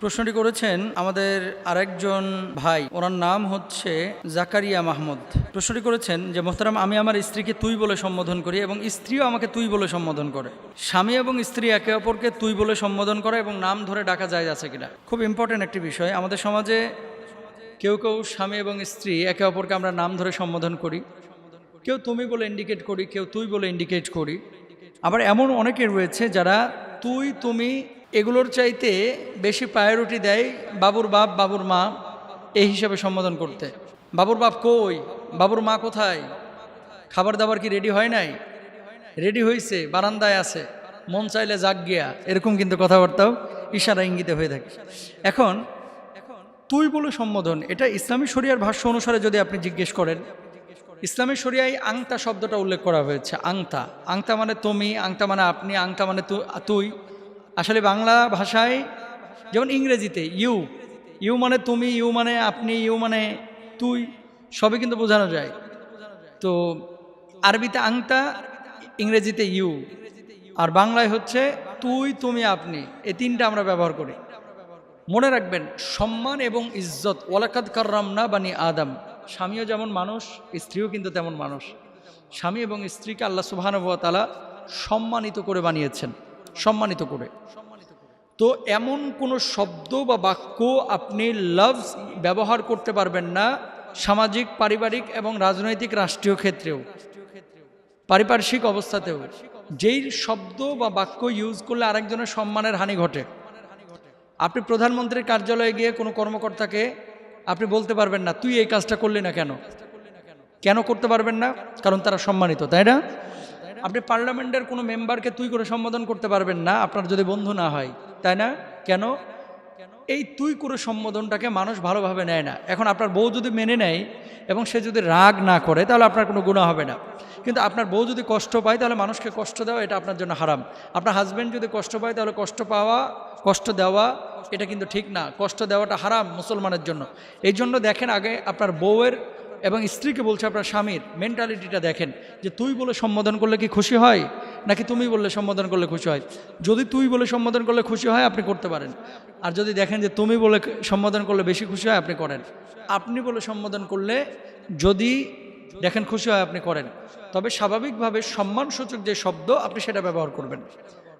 প্রশ্নটি করেছেন আমাদের আরেকজন ভাই, ওনার নাম হচ্ছে জাকারিয়া মাহমুদ। প্রশ্নটি করেছেন যে মোহতারাম, আমি আমার স্ত্রীকে তুই বলে সম্বোধন করি এবং স্ত্রীও আমাকে তুই বলে সম্বোধন করে। স্বামী এবং স্ত্রী একে অপরকে তুই বলে সম্বোধন করে এবং নাম ধরে ডাকা যায় আছে কিনা? খুব ইম্পর্টেন্ট একটি বিষয়। আমাদের সমাজে কেউ কেউ স্বামী এবং স্ত্রী একে অপরকে আমরা নাম ধরে সম্বোধন করি, কেউ তুমি বলে ইন্ডিকেট করি, কেউ তুই বলে ইন্ডিকেট করি। আবার এমন অনেকে রয়েছে যারা তুই তুমি এগুলোর চাইতে বেশি প্রায়োরিটি দেয় বাবুর বাপ বাবুর মা এই হিসাবে সম্বোধন করতে। বাবুর বাপ কই, বাবুর মা কোথায়, খাবার দাবার কি রেডি হয় নাই, রেডি হয়েছে, বারান্দায় আছে, মন চাইলে জাগ গিয়া, এরকম কিন্তু কথাবার্তাও ইশারা ইঙ্গিতে হয়ে থাকে। এখন তুই বলে সম্বোধন, এটা ইসলামী শরিয়ার ভাষ্য অনুসারে যদি আপনি জিজ্ঞেস করেন, ইসলামী শরিয়ায় আংতা শব্দটা উল্লেখ করা হয়েছে। আংতা, আংতা মানে তুমি, আংতা মানে আপনি, আংতা মানে তুই। আসলে বাংলা ভাষায় যেমন ইংরেজিতে ইউ, ইউ মানে তুমি, ইউ মানে আপনি, ইউ মানে তুই, সবই কিন্তু বোঝানো যায়। তো আরবিতে আংতা, ইংরেজিতে ইউ, আর বাংলায় হচ্ছে তুই তুমি আপনি, এই তিনটা আমরা ব্যবহার করি। মনে রাখবেন, সম্মান এবং ইজ্জত, ওয়ালাকাদ কাররামনা বানি আদম, স্বামীও যেমন মানুষ, স্ত্রীও কিন্তু তেমন মানুষ। স্বামী এবং স্ত্রীকে আল্লাহ সুবহানাহু ওয়া তাআলা সম্মানিত করে বানিয়েছেন, সম্মানিত করে। তো এমন কোনো শব্দ বা বাক্য আপনি লফজ ব্যবহার করতে পারবেন না সামাজিক, পারিবারিক এবং রাজনৈতিক রাষ্ট্রীয় ক্ষেত্রেও, পারিপার্শ্বিক অবস্থাতেও, যেই শব্দ বা বাক্য ইউজ করলে আরেকজনের সম্মানের হানি ঘটে। আপনি প্রধানমন্ত্রীর কার্যালয়ে গিয়ে কোনো কর্মকর্তাকে আপনি বলতে পারবেন না তুই এই কাজটা করলি না কেন, কেন করতে পারবেন না? কারণ তারা সম্মানিত, তাই না? আপনি পার্লামেন্টের কোনো মেম্বারকে তুই করে সম্বোধন করতে পারবেন না আপনার যদি বন্ধু না হয়, তাই না? কেন? এই তুই করে সম্বোধনটাকে মানুষ ভালোভাবে নেয় না। এখন আপনার বউ যদি মেনে নেয় এবং সে যদি রাগ না করে, তাহলে আপনার কোনো গুনাহ হবে না। কিন্তু আপনার বউ যদি কষ্ট পায়, তাহলে মানুষকে কষ্ট দেওয়া এটা আপনার জন্য হারাম। আপনার হাজব্যান্ড যদি কষ্ট পায়, তাহলে কষ্ট পাওয়া, কষ্ট দেওয়া এটা কিন্তু ঠিক না। কষ্ট দেওয়াটা হারাম মুসলমানের জন্য। এই জন্য দেখেন, আগে আপনার বউয়ের এবং স্ত্রীকে বলছে আপনার স্বামীর মেন্টালিটিটা দেখেন, যে তুই বলে সম্বোধন করলে কি খুশি হয়, নাকি তুমি বললে সম্বোধন করলে খুশি হয়। যদি তুই বলে সম্বোধন করলে খুশি হয়, আপনি করতে পারেন। আর যদি দেখেন যে তুমি বলে সম্বোধন করলে বেশি খুশি হয়, আপনি করেন। আপনি বলে সম্বোধন করলে যদি দেখেন খুশি হয়, আপনি করেন। তবে স্বাভাবিকভাবে সম্মানসূচক যে শব্দ আপনি সেটা ব্যবহার করবেন।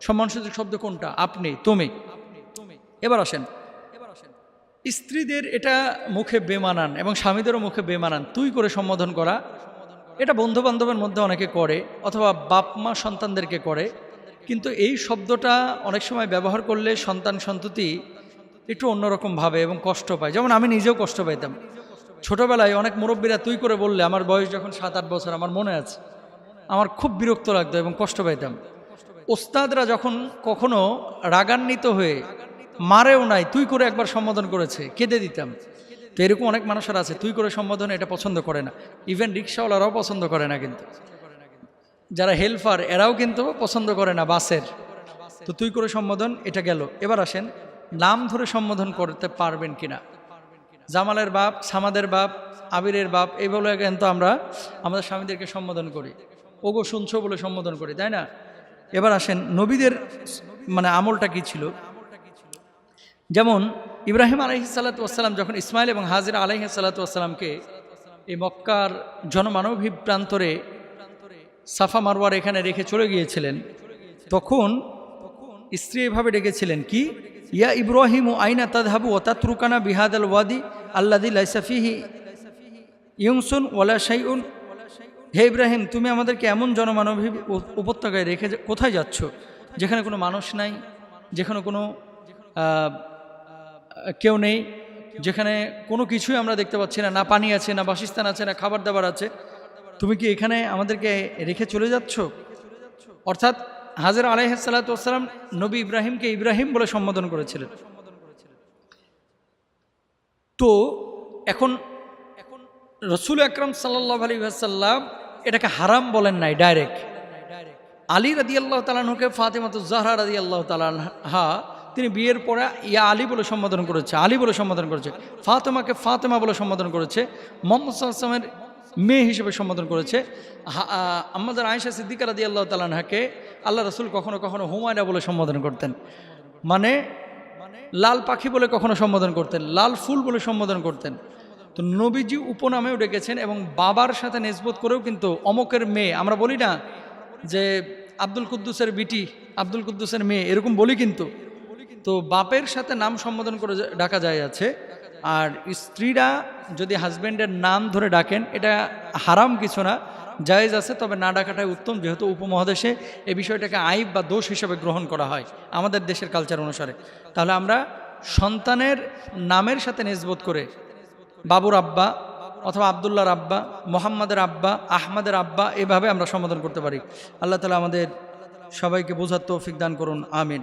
সম্মানসূচক শব্দ কোনটা? আপনি, তুমি। এবার আসেন, স্ত্রীদের এটা মুখে বেমানান এবং স্বামীদেরও মুখে বেমানান তুই করে সম্বোধন করা। এটা বন্ধু বান্ধবের মধ্যে অনেকে করে, অথবা বাপ মা সন্তানদেরকে করে। কিন্তু এই শব্দটা অনেক সময় ব্যবহার করলে সন্তান সন্ততি একটু অন্যরকম ভাবে এবং কষ্ট পায়। যেমন আমি নিজেও কষ্ট পাইতাম ছোটবেলায়। অনেক মুরব্বীরা তুই করে বললে, আমার বয়স যখন 7-8 বছর, আমার মনে আছে, আমার খুব বিরক্ত লাগতো এবং কষ্ট পাইতাম। ওস্তাদরা যখন কখনো রাগান্বিত হয়ে মারেও নাই, তুই করে একবার সম্বোধন করেছে, কেঁদে দিতাম। তো এরকম অনেক মানুষের আছে তুই করে সম্বোধন এটা পছন্দ করে না। ইভেন রিক্সাওয়ালারাও পছন্দ করে না, কিন্তু যারা হেল্পার এরাও কিন্তু পছন্দ করে না বাসের। তো তুই করে সম্বোধন এটা গেল। এবার আসেন, নাম ধরে সম্বোধন করতে পারবেন কিনা? জামালের বাপ, সামাদের বাপ, আবিরের বাপ, এই বলে কিন্তু আমরা আমাদের স্বামীদেরকে সম্বোধন করি, ওগো শুনছো বলে সম্বোধন করি, তাই না? এবার আসেন, নবীদের মানে আমলটা কি ছিল। যেমন ইব্রাহিম আলাইহিসসালাম যখন ইসমাইল এবং হাজিরা আলাইহিসসালামকে এই মক্কার জনমানবহীন প্রান্তরে সাফা মারওয়ার এখানে রেখে চলে গিয়েছিলেন, তখন স্ত্রী এভাবে ডেকেছিলেন কি, ইয়া ইব্রাহিম আইনা তাযহাবু ওয়া তাতরুকানা বিহাদাল ওয়াদি আল্লাযী লাইসা ফীহি ইউনসুন ওয়ালা শাইউন। হে ইব্রাহিম, তুমি আমাদেরকে এমন জনমানবহীন উপত্যকায় রেখে কোথায় যাচ্ছ যেখানে কোনো মানুষ নাই, যেখানে কোনো কেউ নেই, যেখানে কোনো কিছুই আমরা দেখতে পাচ্ছি না, না পানি আছে, না বাসস্থান আছে, না খাবার দাবার আছে, তুমি কি এখানে আমাদেরকে রেখে চলে যাচ্ছ? অর্থাৎ হাজরা আলাইহিসসালাম নবী ইব্রাহিমকে ইব্রাহিম বলে সম্বোধন করেছিলেন। তো এখন রসুল আকরাম সাল্লাল্লাহু আলাইহি ওয়াসাল্লাম এটাকে হারাম বলেন নাই ডাইরেক্ট। আলী রাদিয়াল্লাহু তাআলা আনহুকে ফাতেমাতুজ জাহরা রাদিয়াল্লাহু তাআলা আনহা তিনি বিয়ের পরে ইয়া আলী বলে সম্বোধন করেছে, আলী বলে সম্বোধন করেছে। ফাতেমাকে ফাতেমা বলে সম্বোধন করেছে, মুহাম্মদ সাল্লাল্লাহু আলাইহি ওয়াসাল্লামের মেয়ে হিসেবে সম্বোধন করেছে। আম্মাজান আয়েশা সিদ্দিকা রাদিয়াল্লাহু তাআলা আনহাকে আল্লাহ রাসূল কখনো কখনো হুমায়রা বলে সম্বোধন করতেন। মানে লাল পাখি বলে কখনো সম্বোধন করতেন, লাল ফুল বলে সম্বোধন করতেন। তো নবীজি উপনামেও ডেকেছেন এবং বাবার সাথে নেসবত করেও, কিন্তু অমকের মেয়ে আমরা বলি না যে আব্দুল কুদ্দুসের বিটি, আব্দুল কুদ্দুসের মেয়ে, এরকম বলি কিন্তু। তো বাপের সাথে নাম সম্বোধন করে ডাকা যায় আছে। আর স্ত্রীরা যদি হাজব্যান্ডের নাম ধরে ডাকেন, এটা হারাম কিছু না, জায়েজ আছে, তবে না ডাকাটাই উত্তম, যেহেতু উপমহাদেশে এই বিষয়টাকে আইব বা দোষ হিসেবে গ্রহণ করা হয় আমাদের দেশের কালচার অনুসারে। তাহলে আমরা সন্তানের নামের সাথে নিসবত করে বাবুর আব্বা অথবা আবদুল্লাহর আব্বা, মোহাম্মদের আব্বা, আহমদের আব্বা, এভাবে আমরা সম্বোধন করতে পারি। আল্লাহ তাআলা আমাদের সবাইকে বোঝার তৌফিক দান করুন, আমিন।